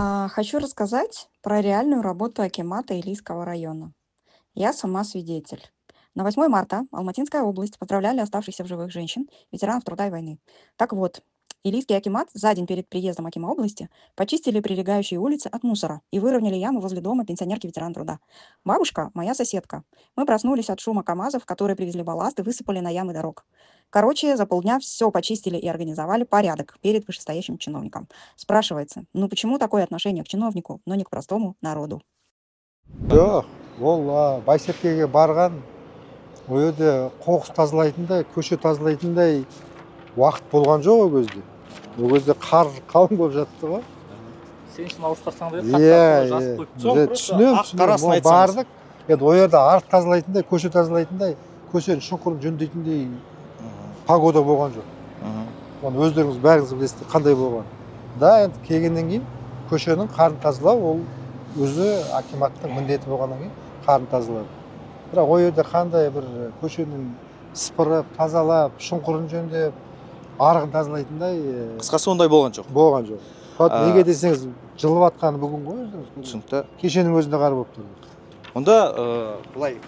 Хочу рассказать про реальную работу акимата Илийского района. Я сама свидетель. На 8 марта Алматинская область поздравляли оставшихся в живых женщин, ветеранов труда и войны. Так вот, Илийский акимат за день перед приездом акима области почистили прилегающие улицы от мусора и выровняли яму возле дома пенсионерки ветерана труда. Бабушка — моя соседка. Мы проснулись от шума КАМАЗов, которые привезли балласт и высыпали на ямы дорог. Короче, за полдня все почистили и организовали порядок перед вышестоящим чиновником. Спрашивается, ну почему такое отношение к чиновнику, но не к простому народу? Жоқ, ол байсеркеге барған, ол жерде қоқыс тазалайтындай, көше тазалайтындай уақыт болған жоқ ол кезде. Ол кезде қар қалың болып жатты ғой. Сен үшін ауыстырсаң да еді, жазып қойып. Түсінемін. Бардық. Енді ол жерде арық тазалайтындай, көше тазалайтындай, көшенің шұңқырын жөндейтіндей погода болған жоқ. Оны өздеріңіз бәріңіз білесіздер қандай болған. Да, енді келгеннен кейін көшенің қарын тазалау ол өзі акиматтың міндеті болғаннан кейін қарын тазалау. Бірақ ол жерде қандай бір көшенің сыпырып, тазалап, шұңқырын жөндеп, арығын тазалайтындай Қысқасы ондай болған жоқ. Болған жоқ. Неге десеңіз, жылып атқаны бүгін ғой өздеріңіз. Түсінікті. Кешенің өзінде қар болып тұр. Онда былай